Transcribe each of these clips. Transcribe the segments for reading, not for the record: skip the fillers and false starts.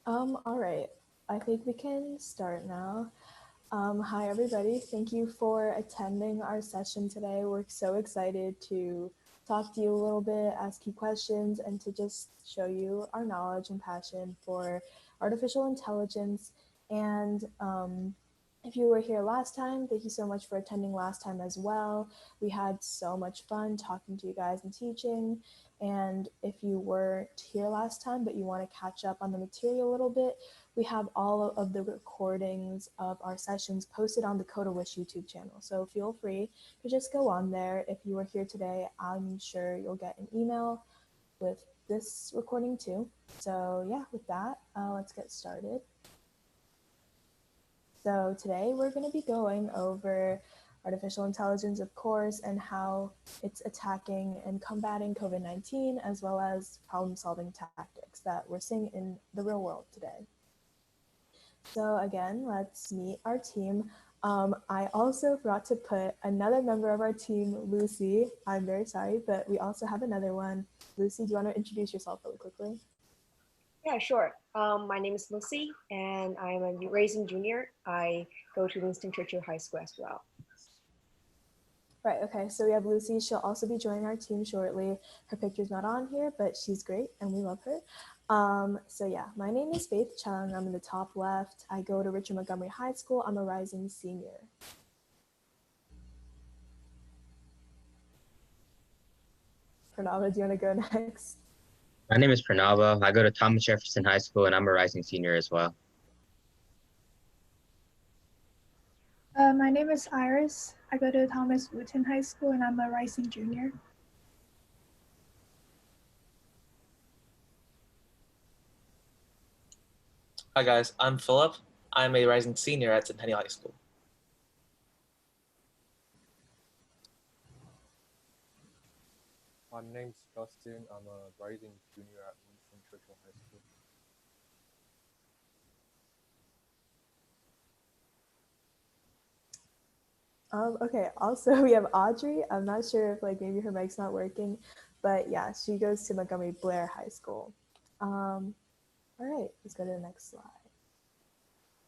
All right. I think we can start now. Hi, everybody. Thank you for attending our session today. We're so excited to talk to you a little bit, ask you questions, and to just show you our knowledge and passion for artificial intelligence. And if you were here last time, thank you so much for attending last time as well. We had so much fun talking to you guys and teaching. And if you weren't here last time, but you want to catch up on the material a little bit, we have all of the recordings of our sessions posted on the Code of Wish YouTube channel. So feel free to just go on there. If you were here today, I'm sure you'll get an email with this recording too. So yeah, with that, let's get started. So today we're going to be going over artificial intelligence, of course, and how it's attacking and combating COVID-19, as well as problem-solving tactics that we're seeing in the real world today. So again, let's meet our team. I also forgot to put another member of our team, Lucy. I'm very sorry, but we also have another one. Lucy, do you want to introduce yourself really quickly? Yeah, sure. My name is Lucy, and I'm a Racing Junior. I go to Winston Churchill High School as well. Right, okay, so we have Lucy. She'll also be joining our team shortly. Her picture's not on here, but she's great and we love her. So yeah, my name is Faith Cheung. I'm in the top left. I go to Richard Montgomery High School. I'm a rising senior. Pranava, do you want to go next? My name is Pranava. I go to Thomas Jefferson High School and I'm a rising senior as well. My name is Iris. I go to Thomas Wooten High School and I'm a rising junior. Hi guys, I'm Philip. I'm a rising senior at Centennial High School. My name's Justin. I'm a rising junior at Winston Churchill High School. Okay, also we have Audrey. I'm not sure if maybe her mic's not working, but yeah, she goes to Montgomery Blair High School. All right, let's go to the next slide.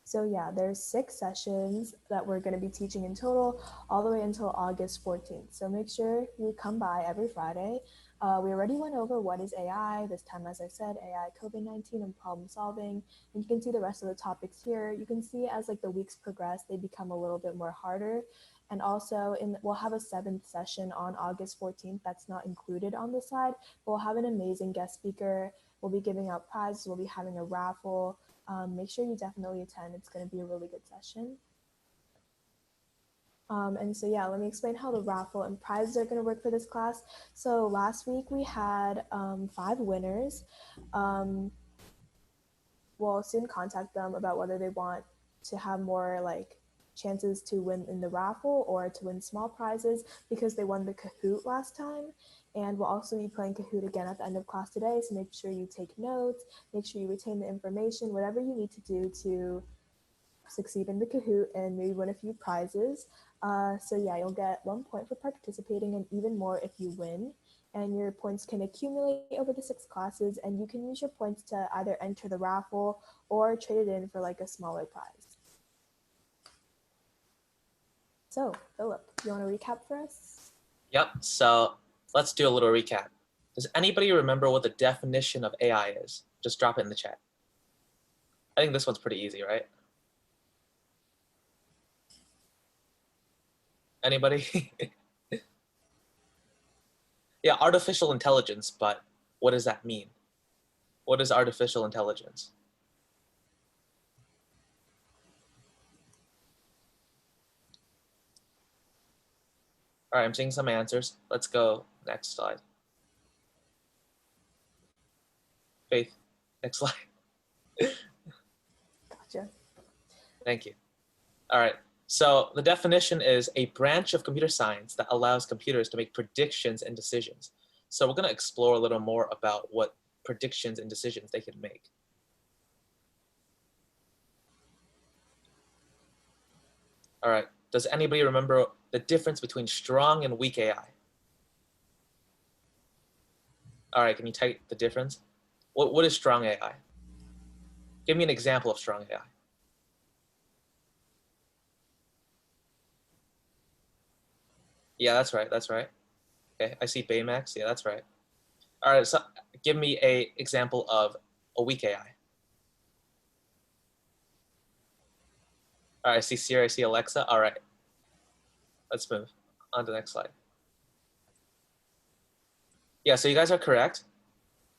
So yeah, there's 6 sessions that we're going to be teaching in total, all the way until August 14th. So make sure you come by every Friday. We already went over what is AI. This time, as I said, AI, COVID-19, and problem solving. And you can see the rest of the topics here. You can see as the weeks progress, they become a little bit more harder. And also, we'll have a 7th session on August 14th that's not included on the side. But we'll have an amazing guest speaker. We'll be giving out prizes. We'll be having a raffle. Make sure you definitely attend. It's going to be a really good session. And so yeah, let me explain how the raffle and prizes are going to work for this class. So last week we had 5 winners. We'll soon contact them about whether they want to have more chances to win in the raffle or to win small prizes because they won the Kahoot last time. And we'll also be playing Kahoot again at the end of class today. So make sure you take notes, make sure you retain the information, whatever you need to do to succeed in the Kahoot and maybe win a few prizes. So yeah, you'll get 1 point for participating and even more if you win. And your points can accumulate over the 6 classes, and you can use your points to either enter the raffle or trade it in for a smaller prize. So, Philip, you want to recap for us? Yep, so let's do a little recap. Does anybody remember what the definition of AI is? Just drop it in the chat. I think this one's pretty easy, right? Anybody? Yeah, artificial intelligence, but what does that mean? What is artificial intelligence? All right, I'm seeing some answers. Let's go next slide. Faith, next slide. Gotcha. Thank you. All right, so the definition is a branch of computer science that allows computers to make predictions and decisions. So we're going to explore a little more about what predictions and decisions they can make. All right, does anybody remember the difference between strong and weak AI? All right, can you type the difference? What is strong AI? Give me an example of strong AI. Yeah, that's right. That's right. Okay, I see Baymax. Yeah, that's right. All right, so give me a example of a weak AI. All right, I see Siri, I see Alexa. All right, let's move on to the next slide. Yeah, so you guys are correct.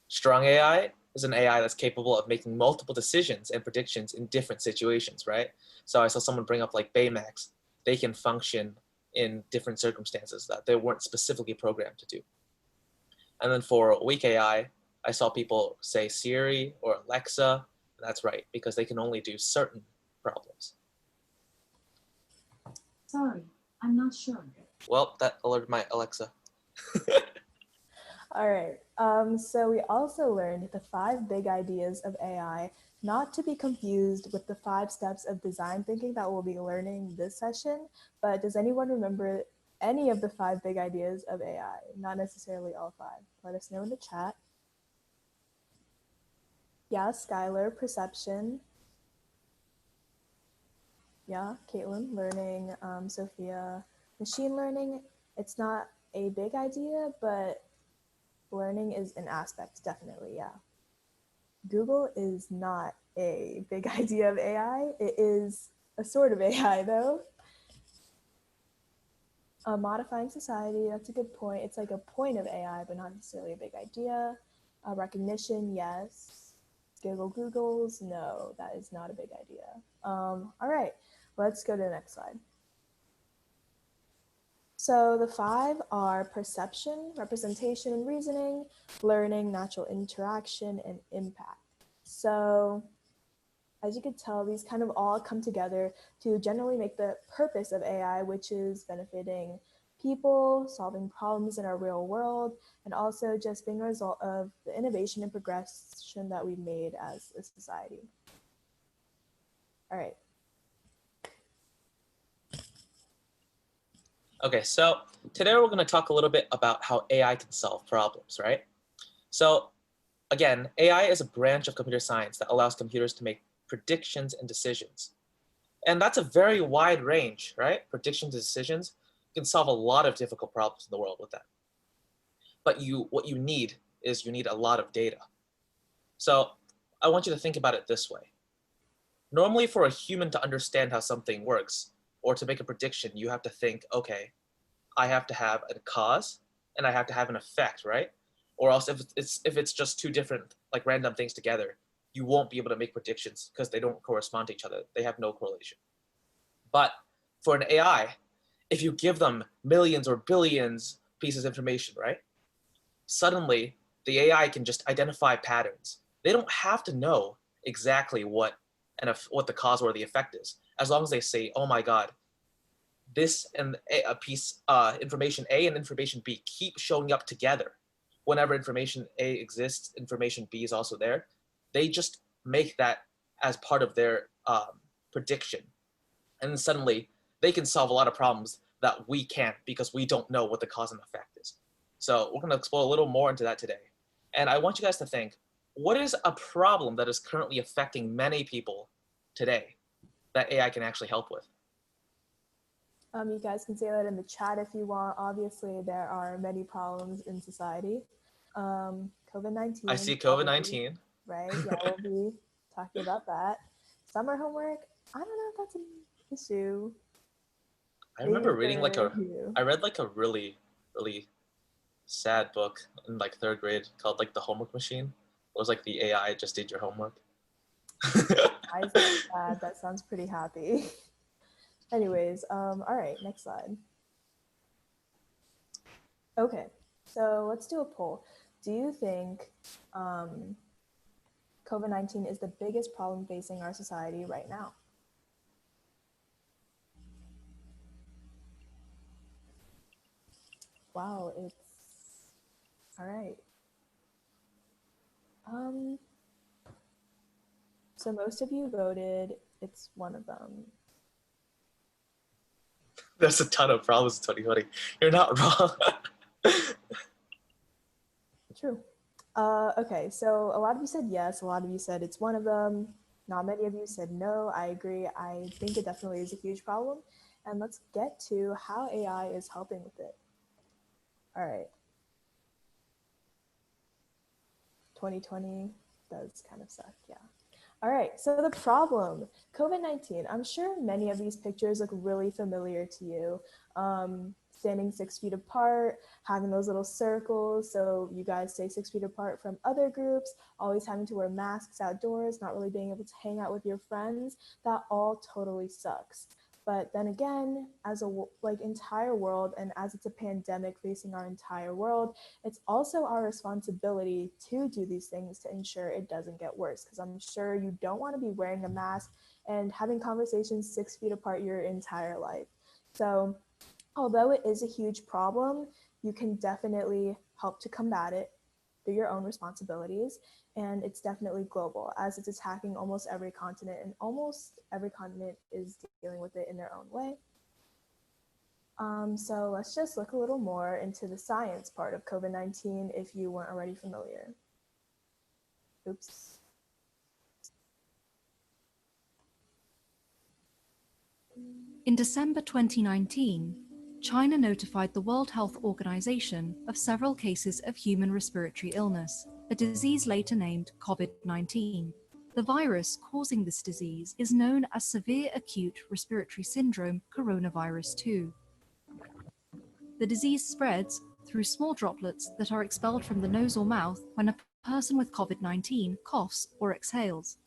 Strong AI is an AI that's capable of making multiple decisions and predictions in different situations, right? So I saw someone bring up like Baymax. They can function in different circumstances that they weren't specifically programmed to do. And then for weak AI, I saw people say Siri or Alexa. That's right, because they can only do certain problems. Sorry, I'm not sure. Well, that alerted my Alexa. All right. So we also learned the 5 big ideas of AI, not to be confused with the 5 steps of design thinking that we'll be learning this session. But does anyone remember any of the 5 big ideas of AI? Not necessarily all 5. Let us know in the chat. Yeah, Skylar, perception. Yeah, Caitlin, learning. Sophia, machine learning. It's not a big idea, but learning is an aspect, definitely, yeah. Google is not a big idea of AI. It is a sort of AI, though. Modifying society, that's a good point. It's like a point of AI, but not necessarily a big idea. Recognition, yes. Googles, no, that is not a big idea. All right, let's go to the next slide. So the 5 are perception, representation and reasoning, learning, natural interaction, and impact. So as you could tell, these kind of all come together to generally make the purpose of AI, which is benefiting people, solving problems in our real world, and also just being a result of the innovation and progression that we've made as a society. All right. Okay, so today we're going to talk a little bit about how AI can solve problems, right? So again, AI is a branch of computer science that allows computers to make predictions and decisions. And that's a very wide range, right? Predictions and decisions. You can solve a lot of difficult problems in the world with that. But what you need is you need a lot of data. So I want you to think about it this way. Normally for a human to understand how something works or to make a prediction, you have to think, okay, I have to have a cause and I have to have an effect, right? Or else if it's just 2 different like random things together, you won't be able to make predictions because they don't correspond to each other. They have no correlation. But for an AI, if you give them millions or billions pieces of information, right? Suddenly the AI can just identify patterns. They don't have to know exactly what the cause or the effect is, as long as they say, oh my God, this and a piece, information A and information B keep showing up together. Whenever information A exists, information B is also there. They just make that as part of their prediction. And then suddenly they can solve a lot of problems that we can't because we don't know what the cause and effect is. So we're going to explore a little more into that today. And I want you guys to think, what is a problem that is currently affecting many people today that AI can actually help with? You guys can say that in the chat if you want. Obviously, there are many problems in society. COVID-19. I see COVID-19. Right, yeah, we'll be talking about that. Summer homework, I don't know if that's an issue. I remember reading I read like a really, really sad book in like 3rd grade called like The Homework Machine. It was like the AI just did your homework. Why is that sad? That sounds pretty happy. Anyways, all right, next slide. Okay, so let's do a poll. Do you think COVID-19 is the biggest problem facing our society right now? Wow, it's all right. So most of you voted it's one of them. There's a ton of problems in 2020. You're not wrong. True. Okay, so a lot of you said yes, a lot of you said it's one of them. Not many of you said no. I agree. I think it definitely is a huge problem. And let's get to how AI is helping with it. All right. 2020 does kind of suck, yeah. All right, so the problem, COVID-19. I'm sure many of these pictures look really familiar to you. Standing 6 feet apart, having those little circles, so you guys stay 6 feet apart from other groups, always having to wear masks outdoors, not really being able to hang out with your friends. That all totally sucks. But then again, as a entire world, and as it's a pandemic facing our entire world, it's also our responsibility to do these things to ensure it doesn't get worse. Because I'm sure you don't want to be wearing a mask and having conversations 6 feet apart your entire life. So although it is a huge problem, you can definitely help to combat it through your own responsibilities. And it's definitely global, as it's attacking almost every continent, and almost every continent is dealing with it in their own way. So let's just look a little more into the science part of COVID-19 if you weren't already familiar. Oops. In December 2019, China notified the World Health Organization of several cases of human respiratory illness, a disease later named COVID-19. The virus causing this disease is known as severe acute respiratory syndrome coronavirus 2. The disease spreads through small droplets that are expelled from the nose or mouth when a person with COVID-19 coughs or exhales.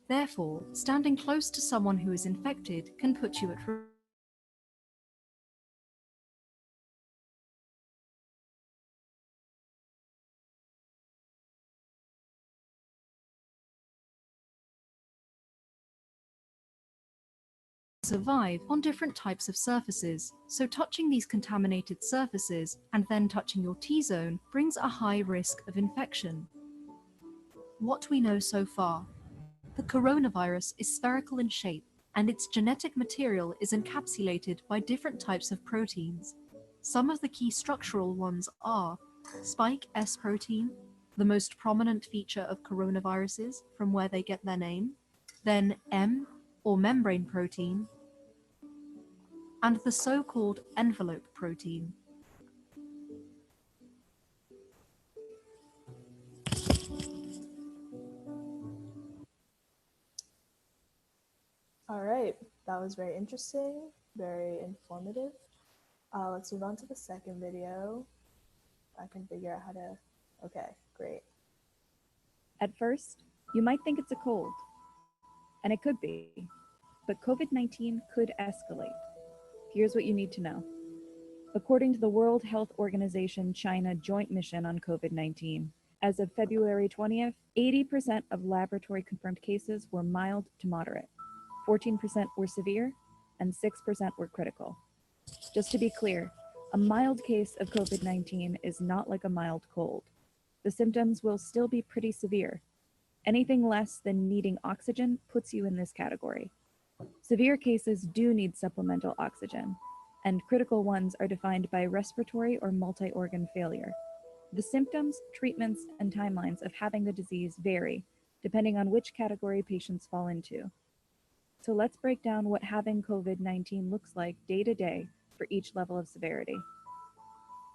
Therefore, standing close to someone who is infected can put you at risk. Survive on different types of surfaces, so touching these contaminated surfaces and then touching your T-zone brings a high risk of infection. What we know so far: the coronavirus is spherical in shape, and its genetic material is encapsulated by different types of proteins. Some of the key structural ones are spike S protein, the most prominent feature of coronaviruses from where they get their name, then M, or membrane protein, and the so-called envelope protein. All right, that was very interesting, very informative. Let's move on to the second video. I can figure out how to, okay, great. At first, you might think it's a cold, and it could be, but COVID-19 could escalate. Here's what you need to know. According to the World Health Organization China Joint Mission on COVID-19, as of February 20th, 80% of laboratory confirmed cases were mild to moderate, 14% were severe, and 6% were critical. Just to be clear, a mild case of COVID-19 is not like a mild cold. The symptoms will still be pretty severe. Anything less than needing oxygen puts you in this category. Severe cases do need supplemental oxygen, and critical ones are defined by respiratory or multi-organ failure. The symptoms, treatments, and timelines of having the disease vary depending on which category patients fall into. So let's break down what having COVID-19 looks like day to day for each level of severity.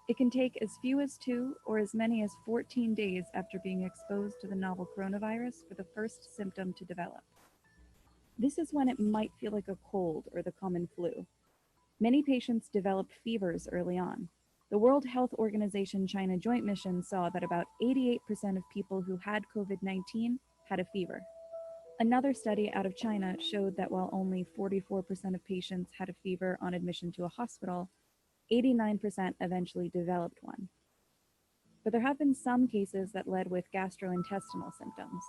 It can take as few as 2 or as many as 14 days after being exposed to the novel coronavirus for the first symptom to develop. This is when it might feel like a cold or the common flu. Many patients develop fevers early on. The World Health Organization China Joint Mission saw that about 88% of people who had COVID-19 had a fever. Another study out of China showed that while only 44% of patients had a fever on admission to a hospital, 89% eventually developed one. But there have been some cases that led with gastrointestinal symptoms.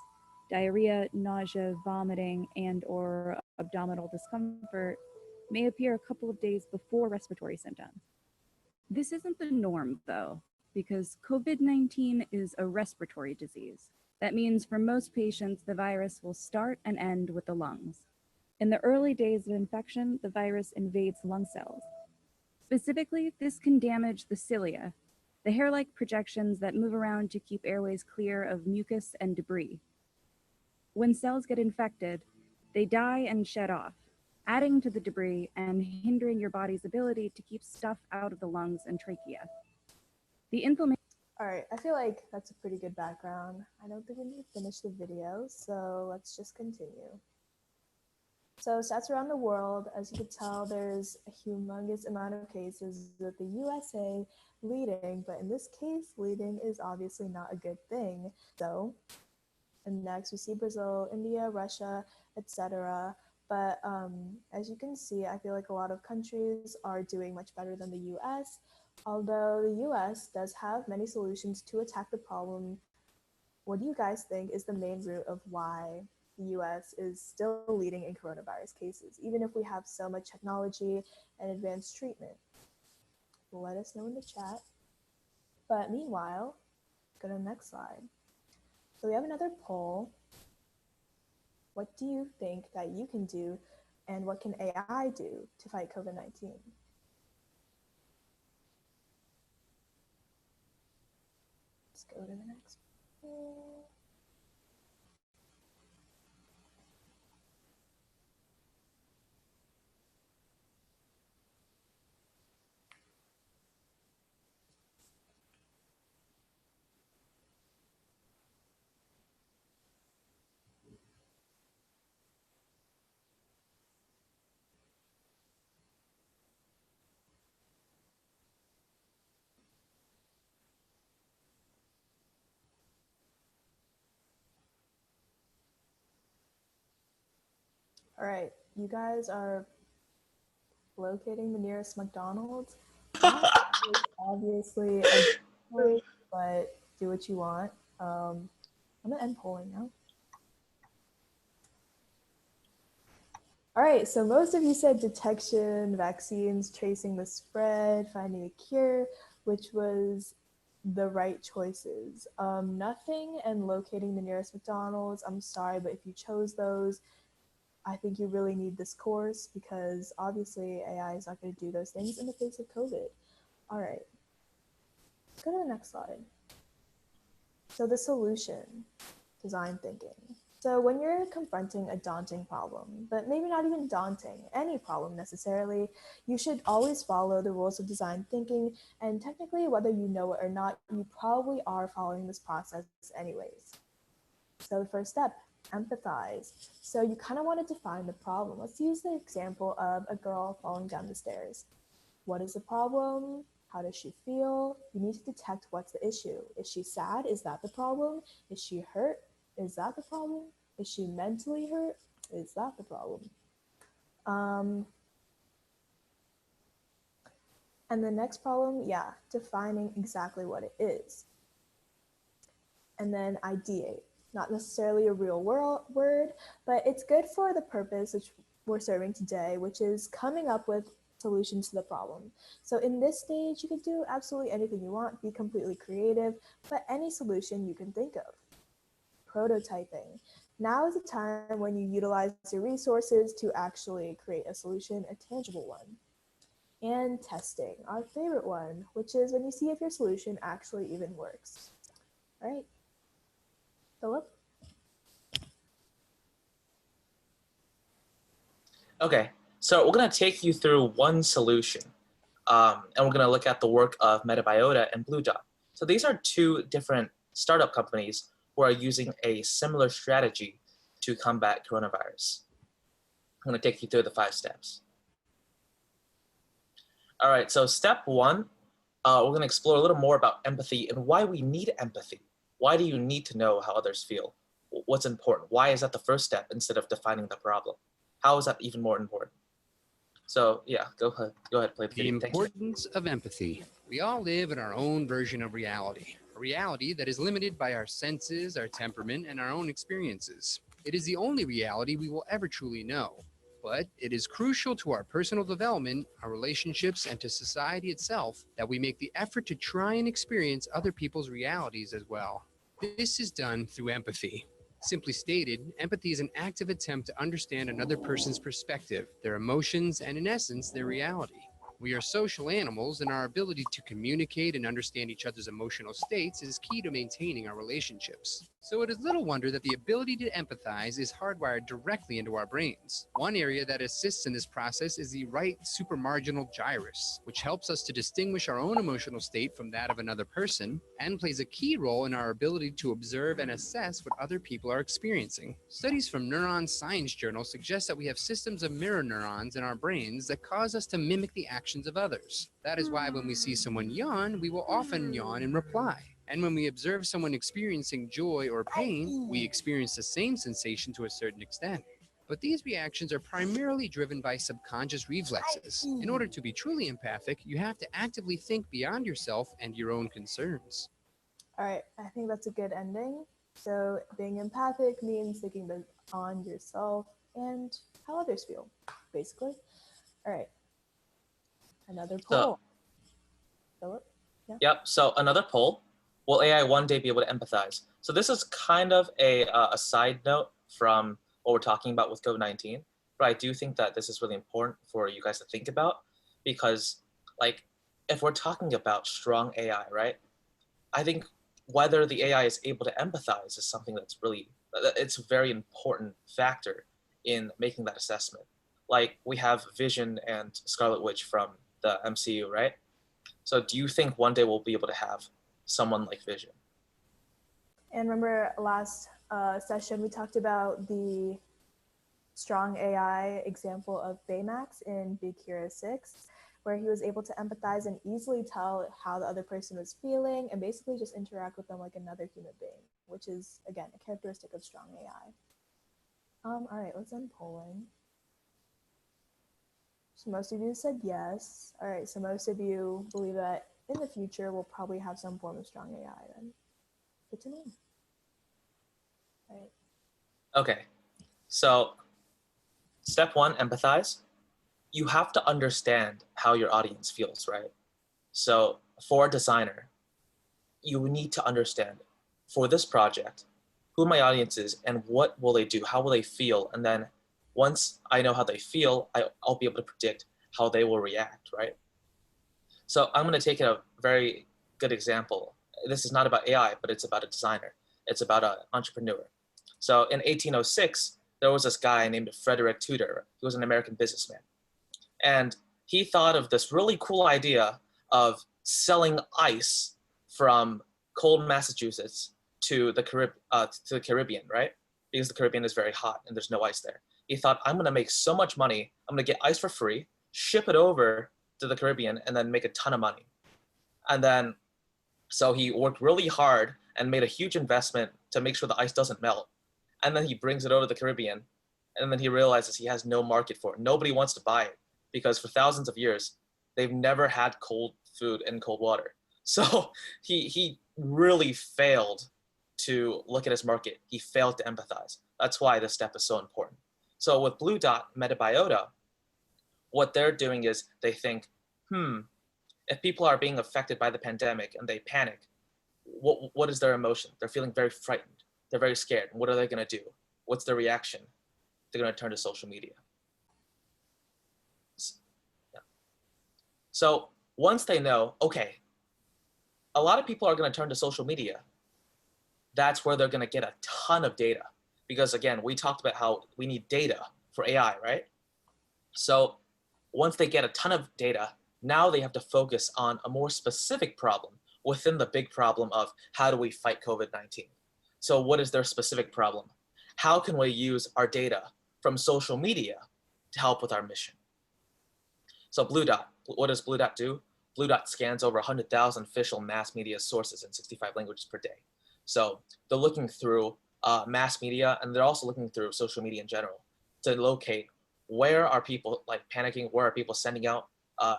Diarrhea, nausea, vomiting, and/or abdominal discomfort may appear a couple of days before respiratory symptoms. This isn't the norm, though, because COVID-19 is a respiratory disease. That means for most patients, the virus will start and end with the lungs. In the early days of infection, the virus invades lung cells. Specifically, this can damage the cilia, the hair-like projections that move around to keep airways clear of mucus and debris. When cells get infected, they die and shed off, adding to the debris and hindering your body's ability to keep stuff out of the lungs and trachea. The inflammation. All right, I feel like that's a pretty good background. I don't think we need to finish the video, so let's just continue. So stats around the world, as you can tell, there's a humongous amount of cases with the USA leading, but in this case, leading is obviously not a good thing. So, and next we see Brazil, India, Russia, etc. But as you can see, I feel like a lot of countries are doing much better than the US. Although the US does have many solutions to attack the problem, what do you guys think is the main root of why the US is still leading in coronavirus cases, even if we have so much technology and advanced treatment? Let us know in the chat. But meanwhile, go to the next slide. So we have another poll. What do you think that you can do, and what can AI do to fight COVID-19? Let's go to the next poll. All right, you guys are locating the nearest McDonald's. That is obviously a good choice, but do what you want. I'm gonna end polling now. All right, so most of you said detection, vaccines, tracing the spread, finding a cure, which was the right choices. Nothing and locating the nearest McDonald's. I'm sorry, but if you chose those, I think you really need this course because obviously AI is not going to do those things in the face of COVID. All right, let's go to the next slide. So the solution, design thinking. So when you're confronting a daunting problem, but maybe not even daunting, any problem necessarily, you should always follow the rules of design thinking. And technically, whether you know it or not, you probably are following this process anyways. So the first step, empathize. So you kind of want to define the problem. Let's use the example of a girl falling down the stairs. What is the problem? How does she feel? You need to detect what's the issue. Is she sad? Is that the problem? Is she hurt? Is that the problem? Is she mentally hurt? Is that the problem? And the next problem, yeah, defining exactly what it is. And then ideate. Not necessarily a real word, but it's good for the purpose which we're serving today, which is coming up with solutions to the problem. So in this stage, you can do absolutely anything you want, be completely creative, but any solution you can think of. Prototyping. Now is the time when you utilize your resources to actually create a solution, a tangible one. And testing, our favorite one, which is when you see if your solution actually even works. All right. Philip? Okay, so we're going to take you through one solution, and we're going to look at the work of Metabiota and Blue Dot. So these are two different startup companies who are using a similar strategy to combat coronavirus. I'm going to take you through the 5 steps. All right, so step 1, we're going to explore a little more about empathy and why we need empathy. Why do you need to know how others feel? What's important? Why is that the first step instead of defining the problem? How is that even more important? So yeah, go ahead, play the video. The importance of empathy. We all live in our own version of reality, a reality that is limited by our senses, our temperament, and our own experiences. It is the only reality we will ever truly know, but it is crucial to our personal development, our relationships, and to society itself that we make the effort to try and experience other people's realities as well. This is done through empathy. Simply stated, empathy is an active attempt to understand another person's perspective, their emotions, and in essence, their reality. We are social animals, and our ability to communicate and understand each other's emotional states is key to maintaining our relationships. So it is little wonder that the ability to empathize is hardwired directly into our brains. One area that assists in this process is the right supramarginal gyrus, which helps us to distinguish our own emotional state from that of another person and plays a key role in our ability to observe and assess what other people are experiencing. Studies from Neuron Science Journal suggest that we have systems of mirror neurons in our brains that cause us to mimic the actions of others. That is why when we see someone yawn, we will often yawn in reply. And when we observe someone experiencing joy or pain, we experience the same sensation to a certain extent. But these reactions are primarily driven by subconscious reflexes. In order to be truly empathic, you have to actively think beyond yourself and your own concerns. All right, I think that's a good ending. So being empathic means thinking on yourself and how others feel, basically. All right, another poll. Philip? Yeah. Yep. So another poll: will AI one day be able to empathize? So this is kind of a side note from what we're talking about with COVID-19, but I do think that this is really important for you guys to think about, because like if we're talking about strong AI, right? I think whether the AI is able to empathize is something that's really, it's a very important factor in making that assessment. Like we have Vision and Scarlet Witch from the MCU, right? So do you think one day we'll be able to have someone like Vision? And remember last session, we talked about the strong AI example of Baymax in Big Hero 6, where he was able to empathize and easily tell how the other person was feeling and basically just interact with them like another human being, which is, again, a characteristic of strong AI. All right, let's end polling. So most of you said yes. All right, so most of you believe that in the future we'll probably have some form of strong AI then. Good to know. All right. Okay, so step one, empathize. You have to understand how your audience feels, right? So for a designer, you need to understand for this project, who my audience is and what will they do, how will they feel, and then once I know how they feel, I'll be able to predict how they will react, right? So I'm going to take a very good example. This is not about AI, but it's about a designer. It's about an entrepreneur. So in 1806, there was this guy named Frederick Tudor. He was an American businessman. And he thought of this really cool idea of selling ice from cold Massachusetts to the Caribbean, right? Because the Caribbean is very hot and there's no ice there. He thought, I'm going to make so much money. I'm going to get ice for free, ship it over to the Caribbean, and then make a ton of money. And then, so he worked really hard and made a huge investment to make sure the ice doesn't melt. And then he brings it over to the Caribbean, and then he realizes he has no market for it. Nobody wants to buy it because for thousands of years, they've never had cold food and cold water. So he really failed to look at his market. He failed to empathize. That's why this step is so important. So with Blue Dot Metabiota, what they're doing is they think, if people are being affected by the pandemic and they panic, what is their emotion? They're feeling very frightened. They're very scared. What are they going to do? What's their reaction? They're going to turn to social media. Yeah. So once they know, okay, a lot of people are going to turn to social media, that's where they're going to get a ton of data. Because again, we talked about how we need data for AI, right? So once they get a ton of data, now they have to focus on a more specific problem within the big problem of how do we fight COVID-19? So what is their specific problem? How can we use our data from social media to help with our mission? So Blue Dot, what does Blue Dot do? Blue Dot scans over 100,000 official mass media sources in 65 languages per day. So they're looking through mass media, and they're also looking through social media in general to locate where are people like panicking, where are people sending out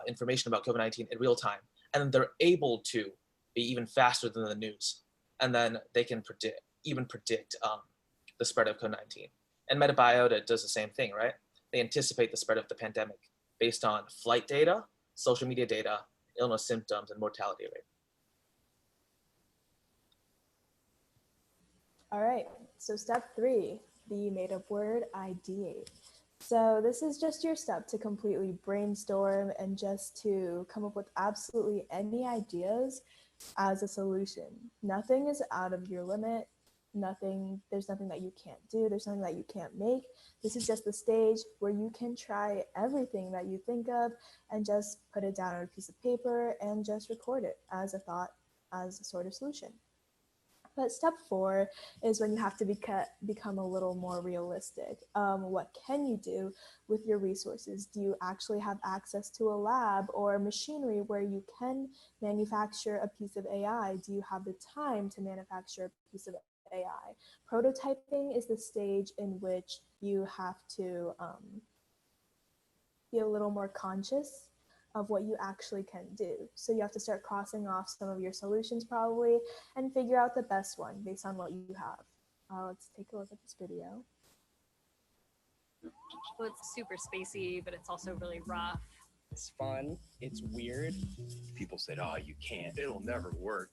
information about COVID-19 in real time, and then they're able to be even faster than the news, and then they can predict the spread of COVID-19. And Metabiota does the same thing, right? They anticipate the spread of the pandemic based on flight data, social media data, illness symptoms, and mortality rate. All right, so step 3, the made-up word ideate. So this is just your step to completely brainstorm and just to come up with absolutely any ideas as a solution. Nothing is out of your limit. There's nothing that you can't do. There's nothing that you can't make. This is just the stage where you can try everything that you think of and just put it down on a piece of paper and just record it as a thought, as a sort of solution. But step 4 is when you have to become a little more realistic. What can you do with your resources? Do you actually have access to a lab or machinery where you can manufacture a piece of AI? Do you have the time to manufacture a piece of AI? Prototyping is the stage in which you have to be a little more conscious of what you actually can do. So you have to start crossing off some of your solutions probably and figure out the best one based on what you have. Let's take a look at this video. Well, it's super spacey, but it's also really rough. It's fun. It's weird. People said, oh, you can't. It'll never work.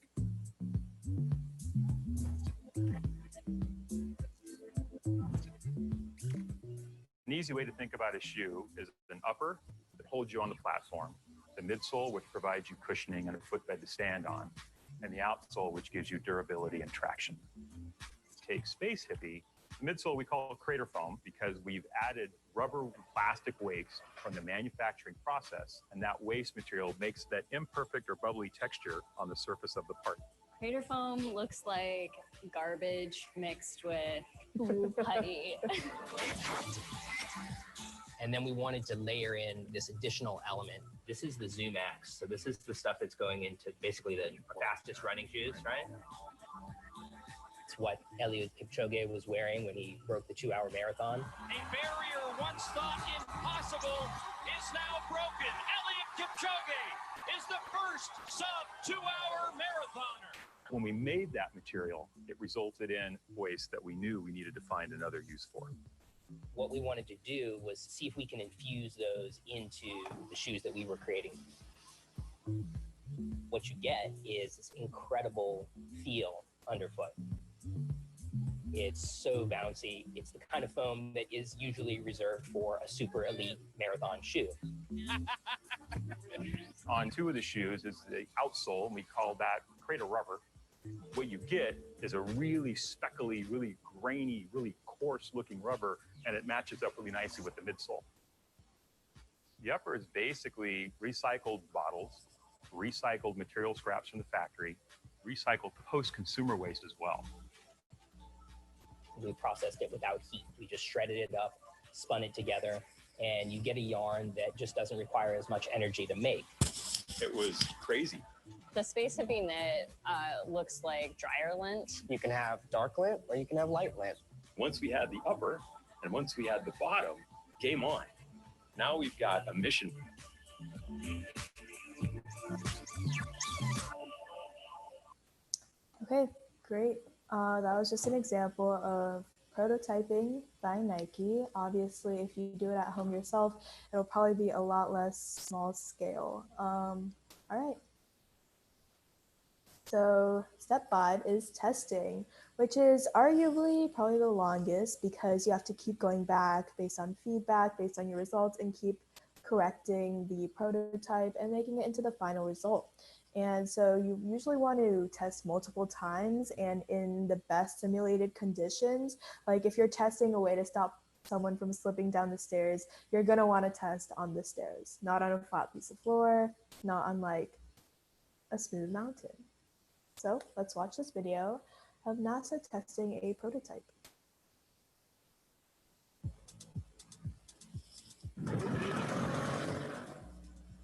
An easy way to think about a shoe is an upper that holds you on the platform, the midsole, which provides you cushioning and a footbed to stand on, and the outsole, which gives you durability and traction. Take Space Hippie. The midsole we call crater foam because we've added rubber plastic waste from the manufacturing process, and that waste material makes that imperfect or bubbly texture on the surface of the part. Crater foam looks like garbage mixed with blue putty. And then we wanted to layer in this additional element. This is the Zoom X. So this is the stuff that's going into basically the fastest running shoes, right? It's what Eliud Kipchoge was wearing when he broke the 2-hour marathon. A barrier once thought impossible is now broken. Eliud Kipchoge is the first sub-2-hour marathoner. When we made that material, it resulted in waste that we knew we needed to find another use for. What we wanted to do was see if we can infuse those into the shoes that we were creating. What you get is this incredible feel underfoot. It's so bouncy. It's the kind of foam that is usually reserved for a super elite marathon shoe. On 2 of the shoes is the outsole, and we call that crater rubber. What you get is a really speckly, really grainy, really coarse looking rubber, and it matches up really nicely with the midsole. The upper is basically recycled bottles, recycled material scraps from the factory, recycled post-consumer waste as well. We processed it without heat. We just shredded it up, spun it together, and you get a yarn that just doesn't require as much energy to make. It was crazy. The Space Hippie knit looks like dryer lint. You can have dark lint or you can have light lint. Once we had the upper and once we had the bottom, game on. Now we've got a mission. Okay, great. That was just an example of prototyping by Nike. Obviously, if you do it at home yourself, it'll probably be a lot less small scale. All right. So step 5 is testing, which is arguably probably the longest because you have to keep going back based on feedback, based on your results, and keep correcting the prototype and making it into the final result. And so you usually want to test multiple times and in the best simulated conditions. Like if you're testing a way to stop someone from slipping down the stairs, you're going to want to test on the stairs, not on a flat piece of floor, not on like a smooth mountain. So let's watch this video of NASA testing a prototype.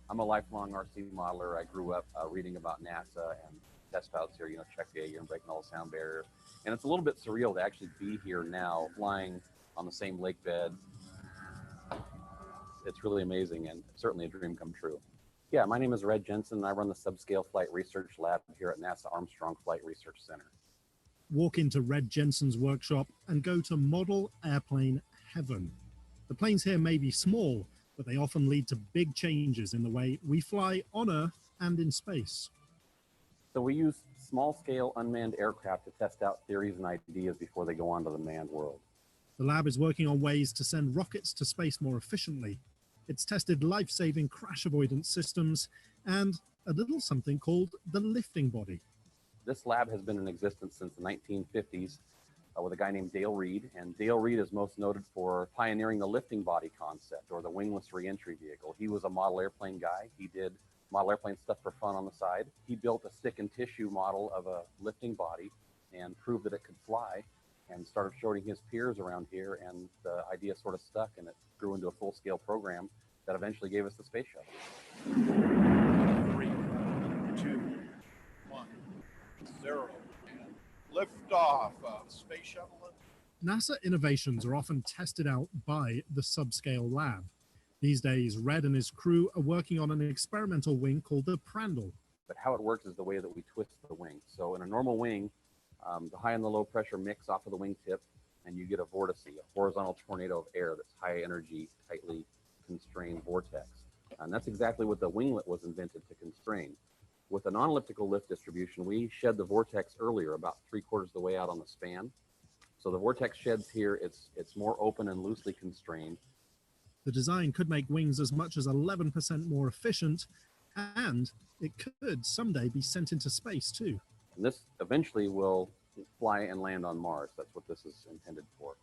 I'm a lifelong RC modeler. I grew up reading about NASA and test pilots here, check the air and breaking all the sound barrier. And it's a little bit surreal to actually be here now, flying on the same lake bed. It's really amazing and certainly a dream come true. Yeah, my name is Red Jensen, and I run the Subscale Flight Research Lab here at NASA Armstrong Flight Research Center. Walk into Red Jensen's workshop and go to Model Airplane Heaven. The planes here may be small, but they often lead to big changes in the way we fly on Earth and in space. So we use small-scale unmanned aircraft to test out theories and ideas before they go on to the manned world. The lab is working on ways to send rockets to space more efficiently. It's tested life-saving crash avoidance systems and a little something called the lifting body. This lab has been in existence since the 1950s with a guy named Dale Reed. And Dale Reed is most noted for pioneering the lifting body concept, or the wingless reentry vehicle. He was a model airplane guy. He did model airplane stuff for fun on the side. He built a stick and tissue model of a lifting body and proved that it could fly, and started showing his peers around here, and the idea sort of stuck, and it grew into a full-scale program that eventually gave us the space shuttle. 3, 2, 1, 0, and liftoff of Space Shuttle. NASA innovations are often tested out by the subscale lab. These days, Red and his crew are working on an experimental wing called the Pranava. But how it works is the way that we twist the wing. So in a normal wing, the high and the low pressure mix off of the wingtip, and you get a vortice, a horizontal tornado of air that's high energy, tightly constrained vortex. And that's exactly what the winglet was invented to constrain. With a non-elliptical lift distribution, we shed the vortex earlier, about 3/4 of the way out on the span. So the vortex sheds here, it's more open and loosely constrained. The design could make wings as much as 11% more efficient, and it could someday be sent into space too. And this eventually will fly and land on Mars. That's what this is intended for.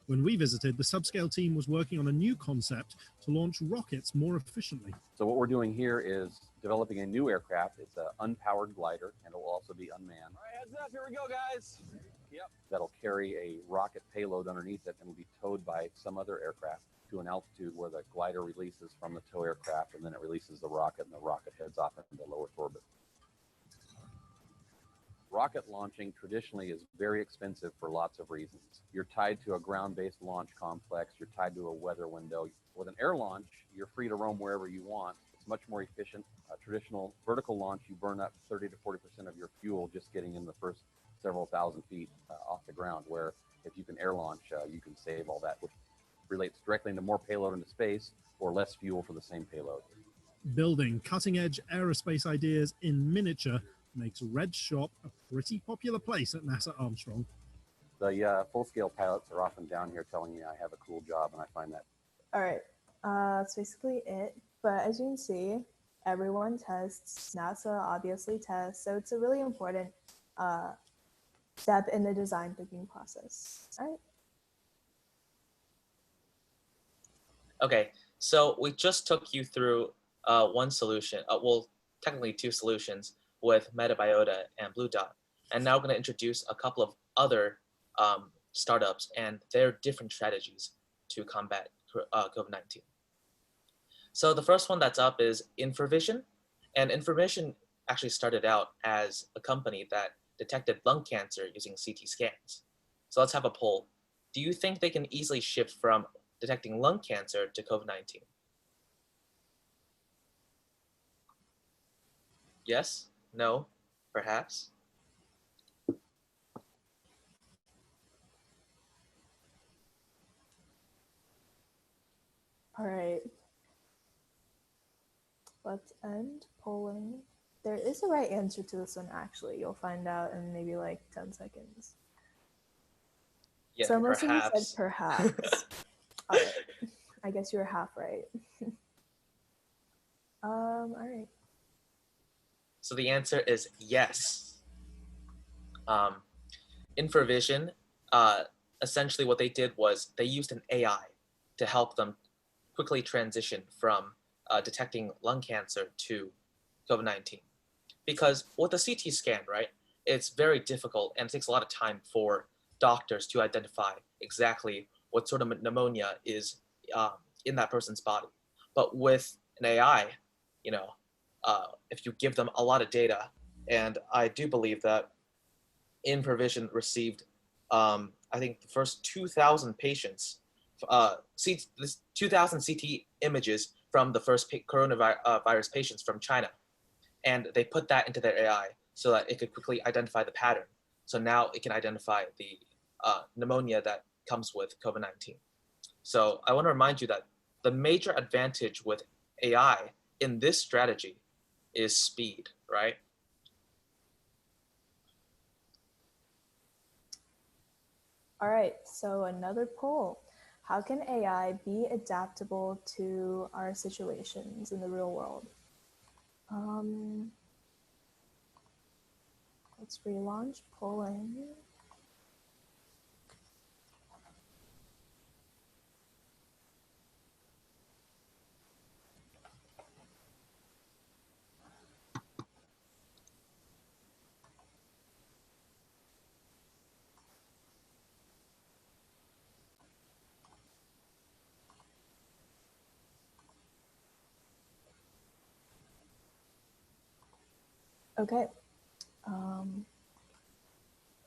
When we visited, the subscale team was working on a new concept to launch rockets more efficiently. So what we're doing here is developing a new aircraft. It's an unpowered glider, and it will also be unmanned. All right, heads up, here we go, guys. Yep. That'll carry a rocket payload underneath it and will be towed by some other aircraft to an altitude where the glider releases from the tow aircraft, and then it releases the rocket, and the rocket heads off into low Earth orbit. Rocket launching traditionally is very expensive for lots of reasons. You're tied to a ground-based launch complex. You're tied to a weather window. With an air launch, you're free to roam wherever you want. It's much more efficient. A traditional vertical launch, you burn up 30 to 40% of your fuel just getting in the first several thousand feet off the ground, where if you can air launch, you can save all that, which relates directly into more payload into space or less fuel for the same payload. Building cutting-edge aerospace ideas in miniature makes Red's shop a pretty popular place at NASA Armstrong. The full-scale pilots are often down here telling me I have a cool job, and I find that. All right, that's basically it. But as you can see, everyone tests. NASA obviously tests, so it's a really important step in the design thinking process. All right. Okay, so we just took you through one solution, well, technically two solutions with Metabiota and Blue Dot. And now we're going to introduce a couple of other startups and their different strategies to combat COVID-19. So the first one that's up is Infravision. And Infravision actually started out as a company that detected lung cancer using CT scans. So let's have a poll. Do you think they can easily shift from detecting lung cancer to COVID-19? Yes? No? Perhaps? All right. Let's end polling. There is a right answer to this one, actually. You'll find out in maybe like 10 seconds. Yeah, so most perhaps. of you said perhaps. All right. I guess you were half right. All right. So the answer is yes. Infravision, essentially what they did was they used an AI to help them quickly transition from detecting lung cancer to COVID-19. Because with a CT scan, right, it's very difficult and it takes a lot of time for doctors to identify exactly what sort of pneumonia is in that person's body. But with an AI, you know, if you give them a lot of data, and I do believe that Infravision received, I think the first 2,000 patients, 2,000 CT images from the first coronavirus patients from China. And they put that into their AI so that it could quickly identify the pattern. So now it can identify the pneumonia that comes with COVID-19. So I want to remind you that the major advantage with AI in this strategy is speed, right? All right, so another poll. How can AI be adaptable to our situations in the real world? Let's relaunch polling. Okay.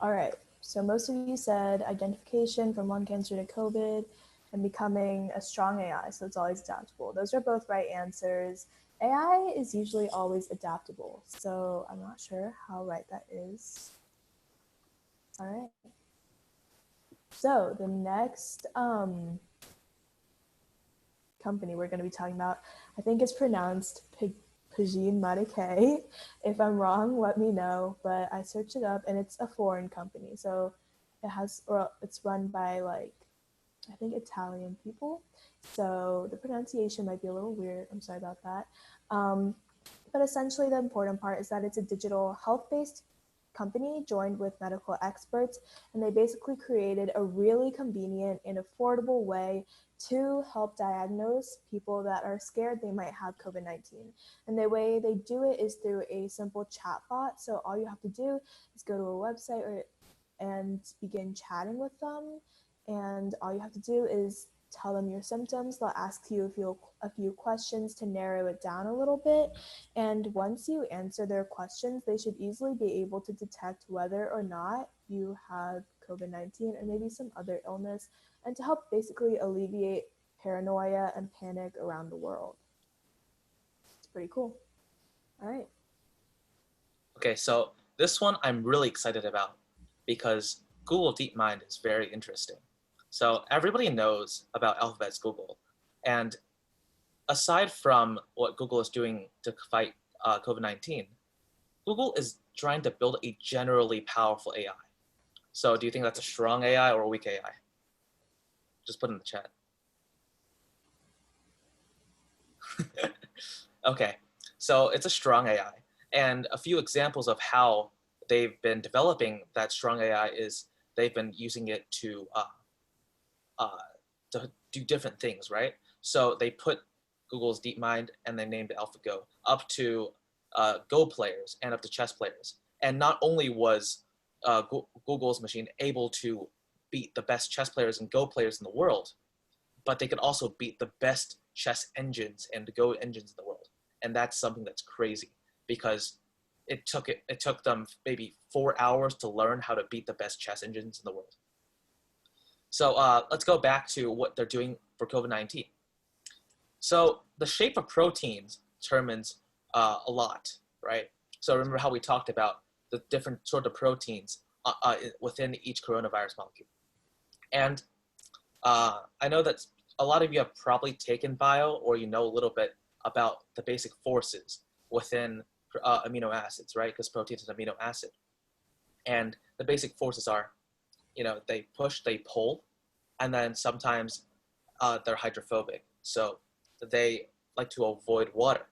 All right. So most of you said identification from lung cancer to COVID and becoming a strong AI. So it's always adaptable. Those are both right answers. AI is usually always adaptable. So I'm not sure how right that is. All right. So the next company we're going to be talking about, I think it's pronounced Pajin Marike. If I'm wrong, let me know. But I searched it up and it's a foreign company. So it's run by like, I think Italian people. So the pronunciation might be a little weird. I'm sorry about that. But essentially the important part is that it's a digital health-based company joined with medical experts, and they basically created a really convenient and affordable way to help diagnose people that are scared they might have COVID-19. And the way they do it is through a simple chat bot. So all you have to do is go to a website and begin chatting with them. And all you have to do is tell them your symptoms. They'll ask you a few questions to narrow it down a little bit. And once you answer their questions, they should easily be able to detect whether or not you have COVID-19 or maybe some other illness, and to help basically alleviate paranoia and panic around the world. It's pretty cool. All right. Okay, so this one I'm really excited about because Google DeepMind is very interesting. So everybody knows about Alphabet's Google, and aside from what Google is doing to fight COVID-19, Google is trying to build a generally powerful AI. So do you think that's a strong AI or a weak AI? Just put in the chat. Okay, so it's a strong AI. And a few examples of how they've been developing that strong AI is they've been using it to do different things, right? So they put Google's DeepMind and they named it AlphaGo up to Go players and up to chess players. And not only was Google's machine able to beat the best chess players and Go players in the world, but they could also beat the best chess engines and Go engines in the world. And that's something that's crazy because it took them maybe 4 hours to learn how to beat the best chess engines in the world. So let's go back to what they're doing for COVID-19. So the shape of proteins determines a lot, right? So remember how we talked about the different sort of proteins within each coronavirus molecule. And I know that a lot of you have probably taken bio, or you know a little bit about the basic forces within amino acids, right? Because protein is an amino acid. And the basic forces are, they push, they pull, and then sometimes they're hydrophobic. So they like to avoid water.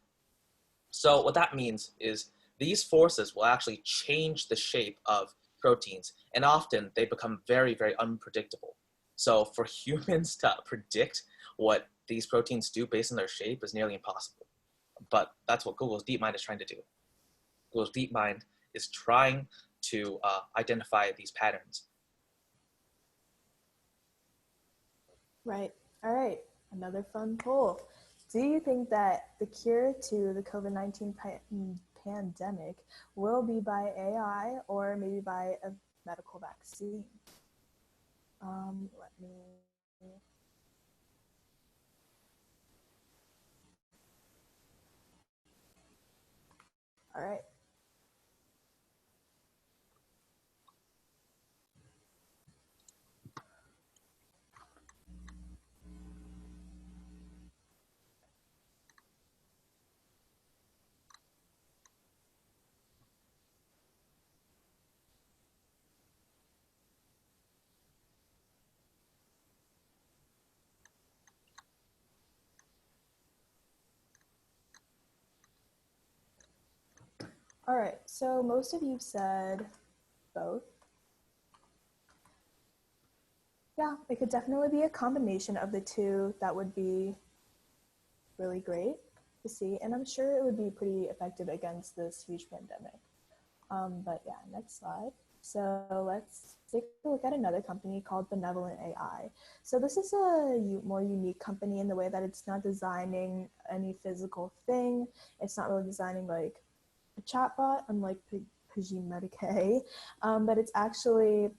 So what that means is these forces will actually change the shape of proteins, and often they become very, very unpredictable. So for humans to predict what these proteins do based on their shape is nearly impossible. But that's what Google's DeepMind is trying to do. Google's DeepMind is trying to identify these patterns. Right. All right. Another fun poll. Do you think that the cure to the COVID-19 pandemic will be by AI or maybe by a medical vaccine? Let me... All right. All right, so most of you said both. Yeah, it could definitely be a combination of the two. That would be really great to see, and I'm sure it would be pretty effective against this huge pandemic. But yeah, next slide. So let's take a look at another company called Benevolent AI. So this is a more unique company in the way that it's not designing any physical thing. It's not really designing like a chatbot, unlike Pajim Medicaid, but it's actually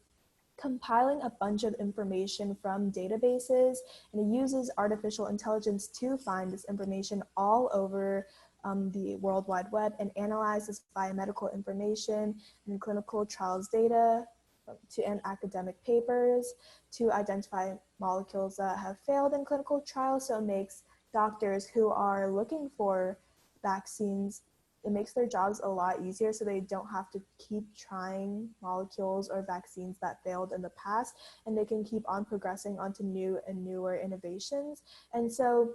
compiling a bunch of information from databases, and it uses artificial intelligence to find this information all over the World Wide Web and analyze this biomedical information and clinical trials data and academic papers to identify molecules that have failed in clinical trials. So it makes doctors who are looking for vaccines, it makes their jobs a lot easier, so they don't have to keep trying molecules or vaccines that failed in the past, and they can keep on progressing onto new and newer innovations. And so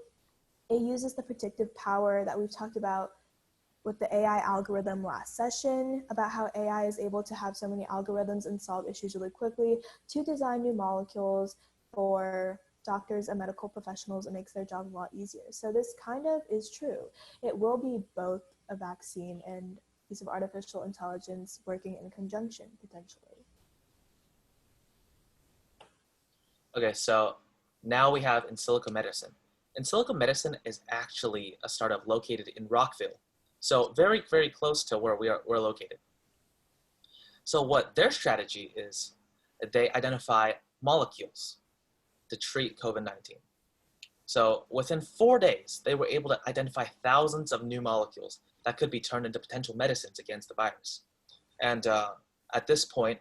it uses the predictive power that we've talked about with the AI algorithm last session, about how AI is able to have so many algorithms and solve issues really quickly to design new molecules for doctors and medical professionals. It makes their job a lot easier. So this kind of is true. It will be both a vaccine and piece of artificial intelligence working in conjunction, potentially. Okay, so now we have In Silico Medicine. In Silico Medicine is actually a startup located in Rockville, so very, very close to where we're located. So what their strategy is, they identify molecules to treat COVID-19. So within 4 days, they were able to identify thousands of new molecules that could be turned into potential medicines against the virus. And at this point,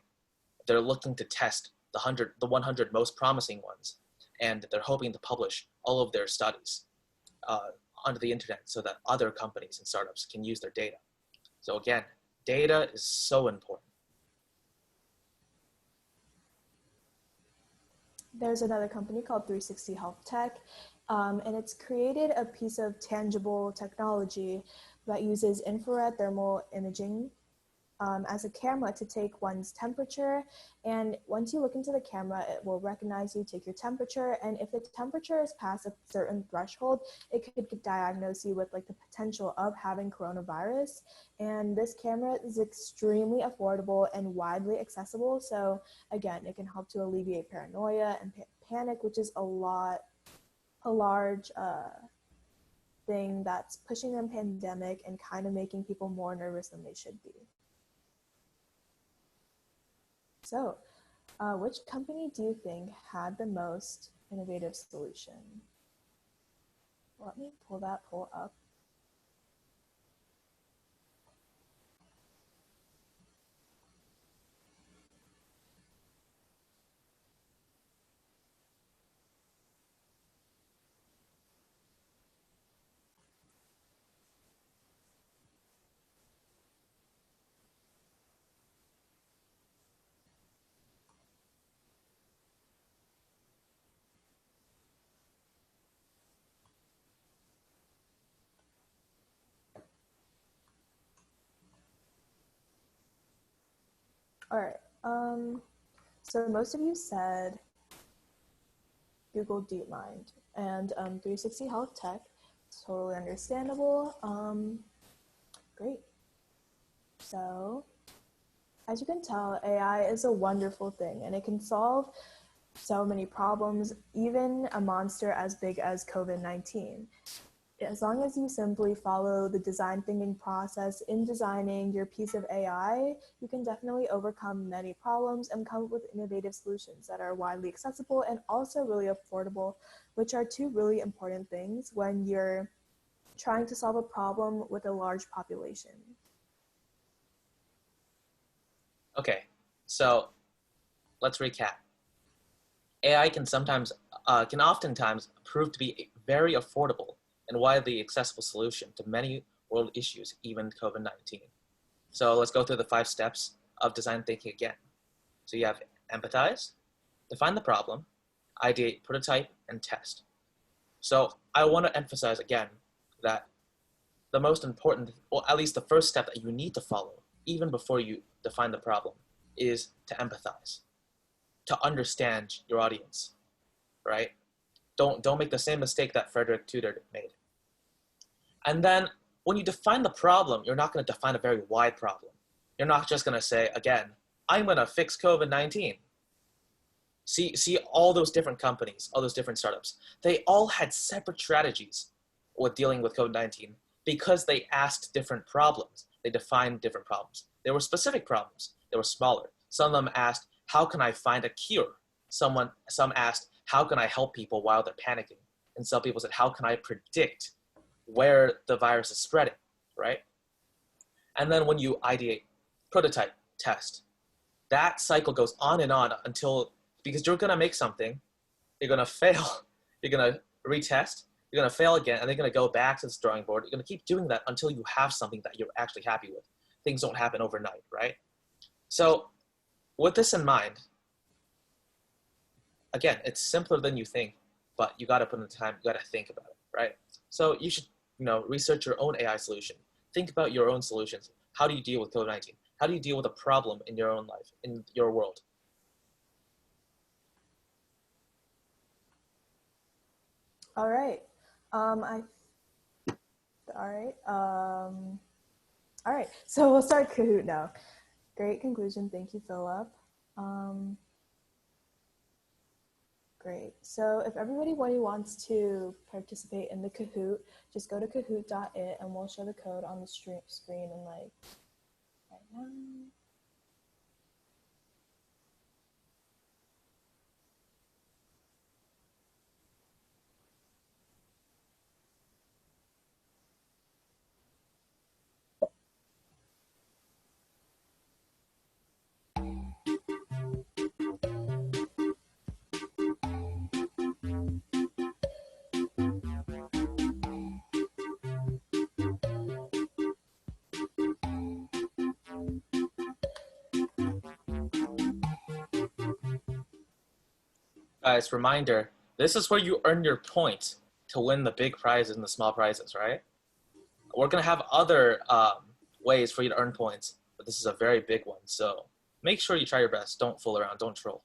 they're looking to test the 100 most promising ones, and they're hoping to publish all of their studies onto the internet so that other companies and startups can use their data. So again, data is so important. There's another company called 360 Health Tech, and it's created a piece of tangible technology that uses infrared thermal imaging as a camera to take one's temperature. And once you look into the camera, it will recognize you, take your temperature, and if the temperature is past a certain threshold, it could diagnose you with like the potential of having coronavirus. And this camera is extremely affordable and widely accessible. So again, it can help to alleviate paranoia and panic, which is a large thing that's pushing the pandemic and kind of making people more nervous than they should be. So, which company do you think had the most innovative solution? Let me pull that poll up. All right, so most of you said Google DeepMind and 360 Health Tech. It's totally understandable. Great. So, as you can tell, AI is a wonderful thing, and it can solve so many problems, even a monster as big as COVID-19. As long as you simply follow the design thinking process in designing your piece of AI, you can definitely overcome many problems and come up with innovative solutions that are widely accessible and also really affordable, which are two really important things when you're trying to solve a problem with a large population. Okay, so let's recap. AI can oftentimes prove to be a very affordable and widely accessible solution to many world issues, even COVID-19. So let's go through the 5 steps of design thinking again. So you have empathize, define the problem, ideate, prototype, and test. So I want to emphasize again that the most important, or at least the first step that you need to follow, even before you define the problem, is to empathize, to understand your audience, right? Don't make the same mistake that Frederick Tudor made. And then when you define the problem, you're not going to define a very wide problem. You're not just going to say, again, I'm going to fix COVID-19. See all those different companies, all those different startups. They all had separate strategies with dealing with COVID-19 because they asked different problems. They defined different problems. There were specific problems. They were smaller. Some of them asked, how can I find a cure? Some asked, how can I help people while they're panicking? And some people said, how can I predict where the virus is spreading, right? And then when you ideate, prototype, test, that cycle goes on until, because you're gonna make something, you're gonna fail, you're gonna retest, you're gonna fail again, and they're gonna go back to the drawing board. You're gonna keep doing that until you have something that you're actually happy with. Things don't happen overnight, right? So with this in mind, again, it's simpler than you think, but you gotta put in the time, you gotta think about it, right? So you should, research your own AI solution. Think about your own solutions. How do you deal with COVID-19? How do you deal with a problem in your own life, in your world? All right. All right. So we'll start Kahoot now. Great conclusion. Thank you, Philip. Great. So if everybody wants to participate in the Kahoot, just go to kahoot.it and we'll show the code on the screen in like right now. Guys, reminder, this is where you earn your points to win the big prizes and the small prizes, right? We're gonna have other ways for you to earn points, but this is a very big one. So make sure you try your best. Don't fool around, don't troll.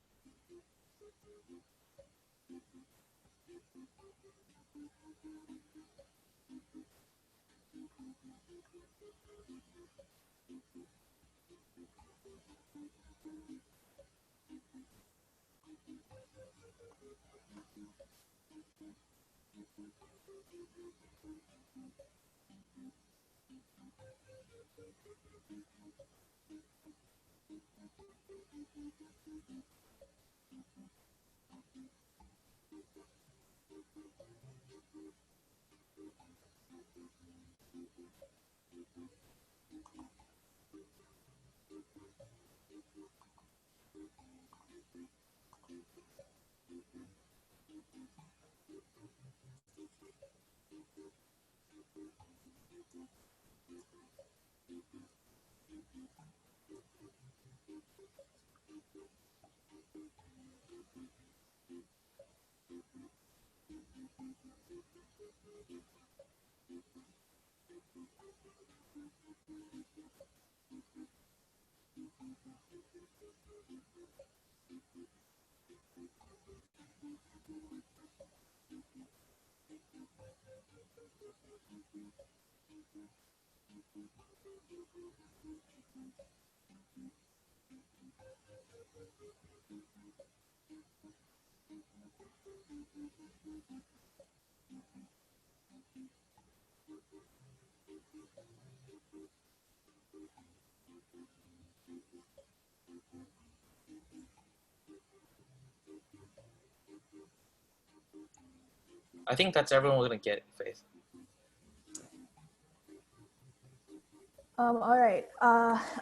I think that's everyone we're gonna get, Faith. All right.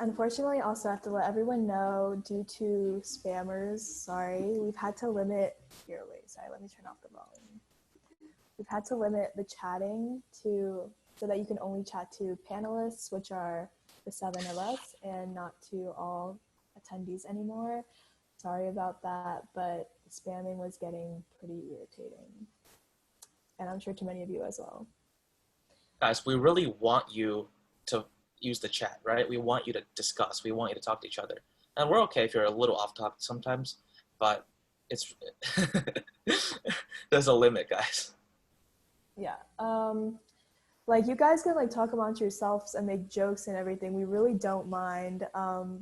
Unfortunately, also have to let everyone know, due to spammers, sorry, we've had to limit, here, wait, sorry, let me turn off the volume. We've had to limit the chatting so that you can only chat to panelists, which are the 7 of us, and not to all attendees anymore. Sorry about that, but spamming was getting pretty irritating. And I'm sure to many of you as well. Guys, we really want you to use the chat, right? We want you to discuss. We want you to talk to each other. And we're okay if you're a little off topic sometimes, but it's there's a limit, guys. Yeah. Like, you guys can like talk amongst yourselves and make jokes and everything. We really don't mind.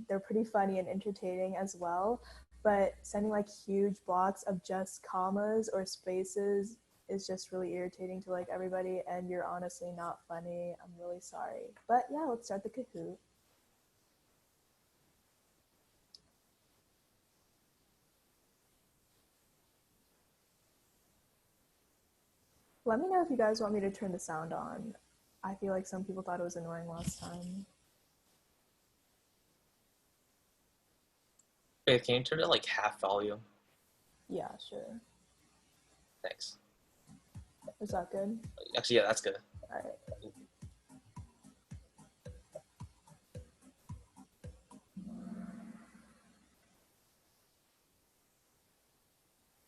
They're pretty funny and entertaining as well. But sending like huge blocks of just commas or spaces is just really irritating to like everybody, and you're honestly not funny. I'm really sorry. But yeah, let's start the Kahoot. Let me know if you guys want me to turn the sound on. I feel like some people thought it was annoying last time. Faith, can you turn it like half volume? Yeah, sure. Thanks. Is that good? Actually, yeah, that's good. All right.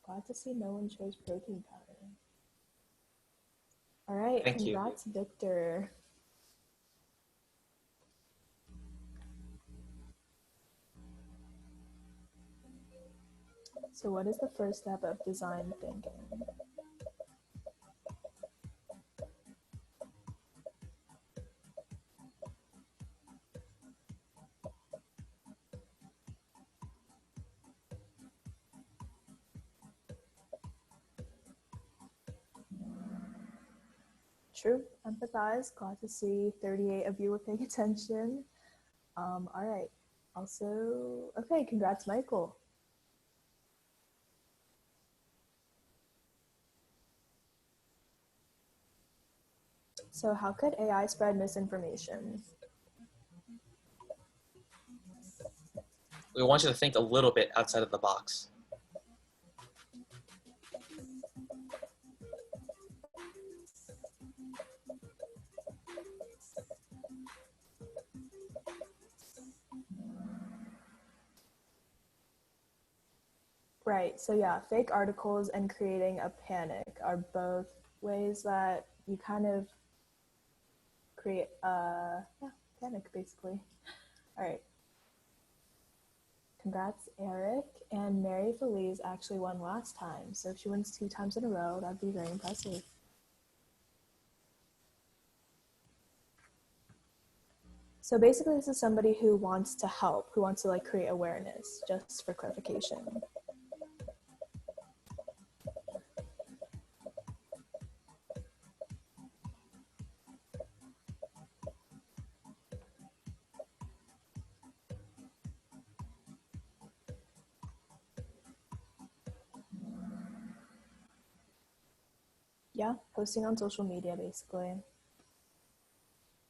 Glad to see no one chose protein powder. All right, Thank you. congrats, Victor. So what is the first step of design thinking? True, empathize. Glad to see 38 of you were paying attention. All right. Also, okay, congrats, Michael. So how could AI spread misinformation? We want you to think a little bit outside of the box. Right, so yeah, fake articles and creating a panic are both ways that you kind of create panic, basically. All right. Congrats, Eric. And Mary Feliz actually won last time, so if she wins 2 times in a row, that'd be very impressive. So basically, this is somebody who wants to help, who wants to like create awareness, just for clarification. Yeah, posting on social media, basically.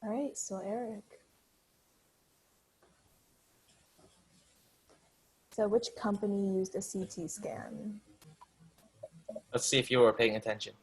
All right, so Eric. So which company used a CT scan? Let's see if you were paying attention.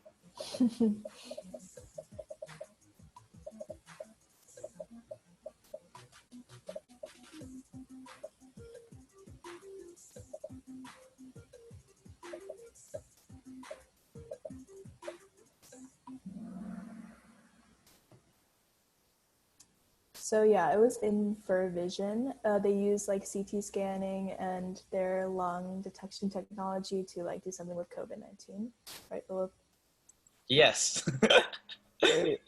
So yeah, it was InferVision. They use like CT scanning and their lung detection technology to like do something with COVID-19, right, Philip? Yes. Great.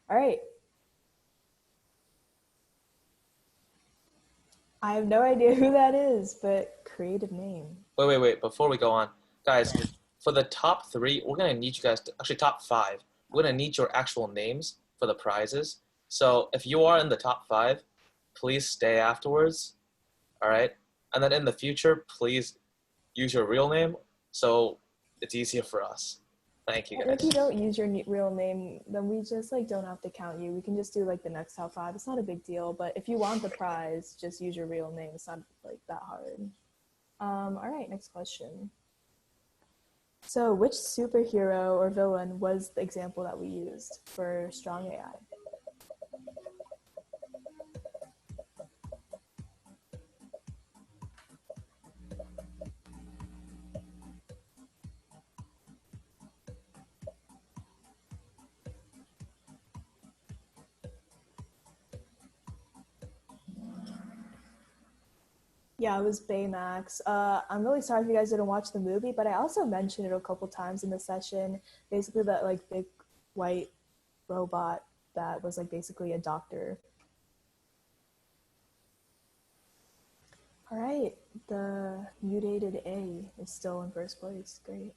All right. I have no idea who that is, but creative name. Wait. Before we go on, guys, for the top 3, we're gonna need you guys to, actually top 5. We're gonna need your actual names for the prizes. So if you are in the top 5, please stay afterwards. All right. And then in the future, please use your real name so it's easier for us. Thank you, And guys. if you don't use your real name, then we just like don't have to count you. We can just do like the next top 5. It's not a big deal, but if you want the prize, just use your real name. It's not like that hard. All right, next question. So which superhero or villain was the example that we used for strong AI? Yeah, it was Baymax. I'm really sorry if you guys didn't watch the movie, but I also mentioned it a couple times in the session. Basically, that like big white robot that was like basically a doctor. All right, the mutated A is still in first place. Great.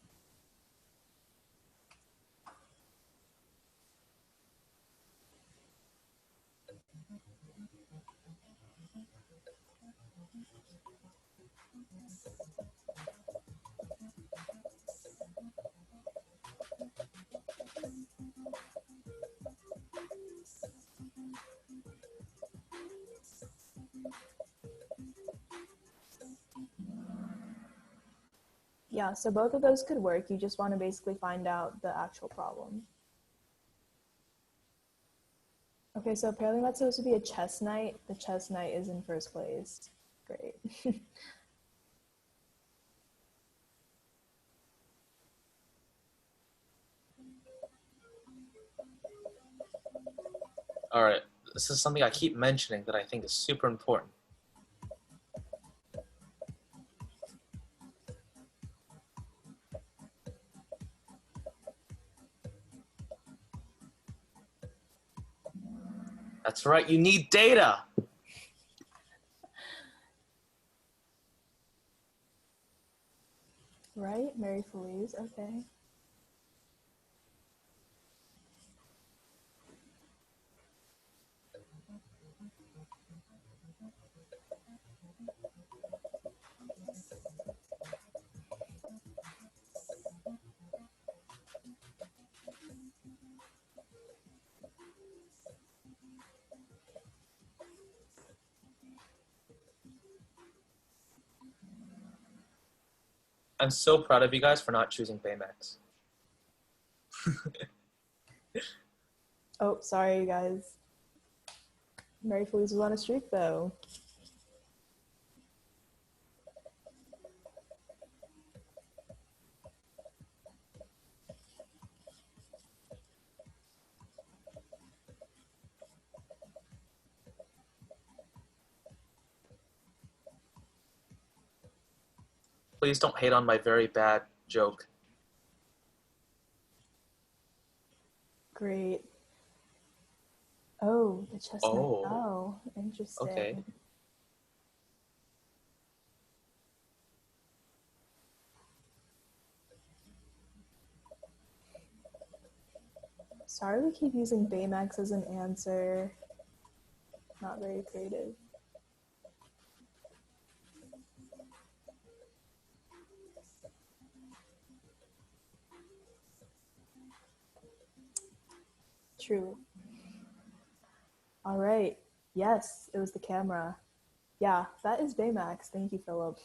Yeah, so both of those could work. You just want to basically find out the actual problem. Okay, so apparently that's supposed to be a chess knight. The chess knight is in first place. Great. All right, this is something I keep mentioning that I think is super important. That's right, you need data. Right, Mary Felice, okay. I'm so proud of you guys for not choosing Baymax. Oh, sorry, you guys. Mary Felice was on a streak, though. Please don't hate on my very bad joke. Great. Oh, the chestnut. Oh, interesting. Okay. Sorry we keep using Baymax as an answer. Not very creative. True. All right. Yes, it was the camera. Yeah, that is Baymax. Thank you, Philip.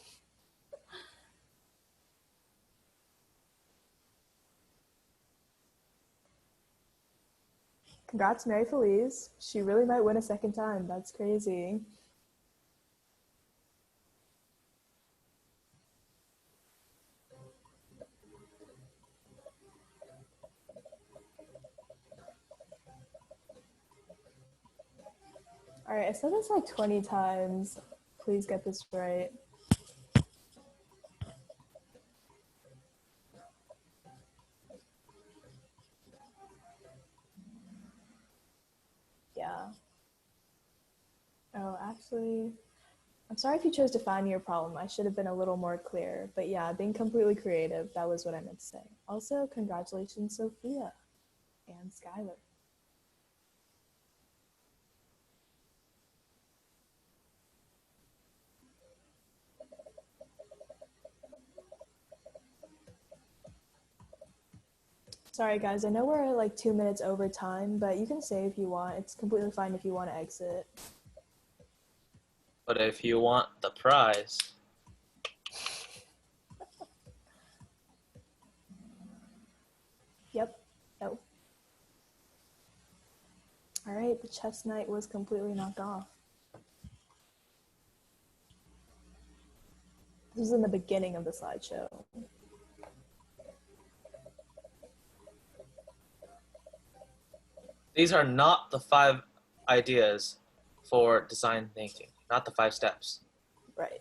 Congrats, Mary Felice. She really might win a second time. That's crazy. All right, I said this like 20 times. Please get this right. Yeah. Oh, actually, I'm sorry if you chose to find your problem. I should have been a little more clear. But yeah, being completely creative, that was what I meant to say. Also, congratulations, Sophia and Skylar. Sorry, guys. I know we're like 2 minutes over time, but you can stay if you want. It's completely fine if you want to exit. But if you want the prize, Yep. No. All right, the chess knight was completely knocked off. This is in the beginning of the slideshow. these are not the 5 ideas for design thinking, not the 5 steps. Right.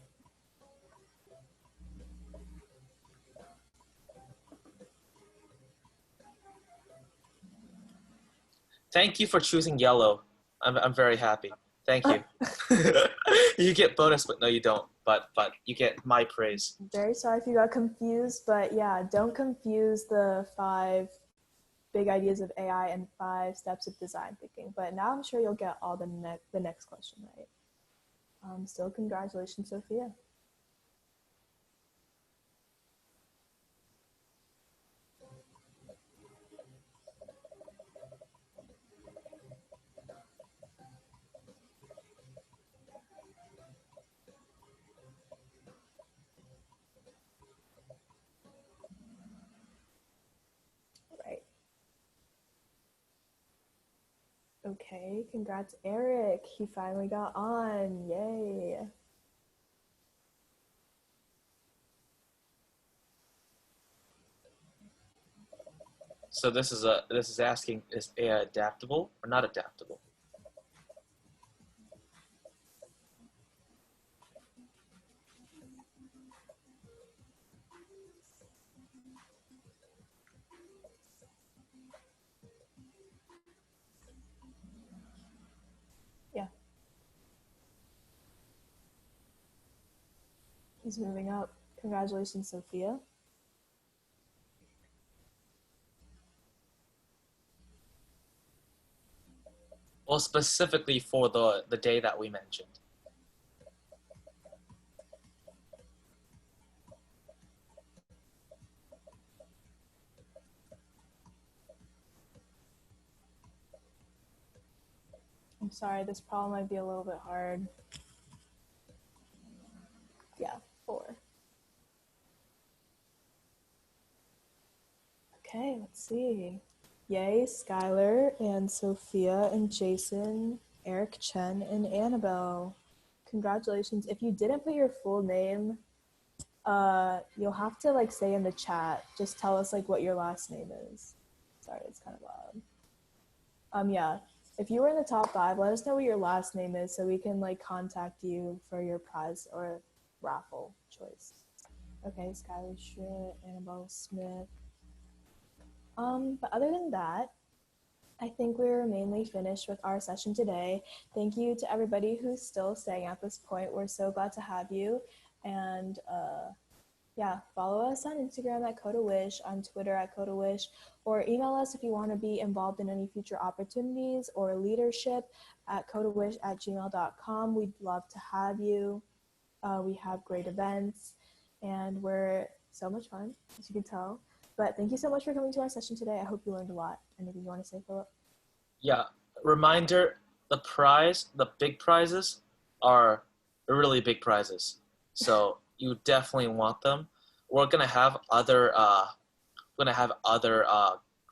Thank you for choosing yellow. I'm very happy. Thank you. You get bonus, but no, you don't. But you get my praise. Very sorry if you got confused, but yeah, don't confuse the 5 big ideas of AI and 5 steps of design thinking. But now I'm sure you'll get all the next question right. Still, congratulations, Sophia. Right. Okay, congrats, Eric. He finally got on. Yay. So this is asking, is AI adaptable or not adaptable? Yeah. He's moving up. Congratulations, Sophia. Well, specifically for the day that we mentioned. I'm sorry, this problem might be a little bit hard. Yeah, 4. Okay, let's see. Yay, Skylar and Sophia and Jason, Eric Chen and Annabelle. Congratulations. If you didn't put your full name, you'll have to like say in the chat, just tell us like what your last name is. Sorry, it's kind of loud. Yeah, if you were in the top 5, let us know what your last name is so we can like contact you for your prize or raffle choice. Okay, Skylar Schmidt, Annabelle Smith. But other than that, I think we're mainly finished with our session today. Thank you to everybody who's still staying at this point. We're so glad to have you. And yeah, follow us on Instagram at CodaWish, on Twitter at CodaWish, or email us if you want to be involved in any future opportunities or leadership at codawish@gmail.com. We'd love to have you. We have great events and we're so much fun, as you can tell. But thank you so much for coming to our session today. I hope you learned a lot. Anything you want to say, Philip? Yeah, reminder, the big prizes are really big prizes. So you definitely want them. We're gonna have other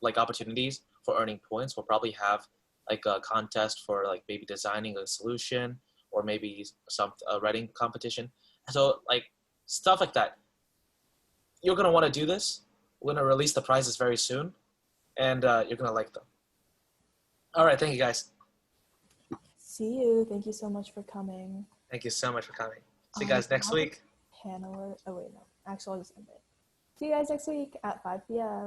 like opportunities for earning points. We'll probably have like a contest for like maybe designing a solution or maybe some writing competition. So like stuff like that. You're gonna want to do this. We're gonna release the prizes very soon, and you're gonna like them. All right, thank you guys. See you. Thank you so much for coming. Thank you so much for coming. See you guys next week. Panel. Oh wait, no. Actually, I'll just end it. See you guys next week at 5 p.m.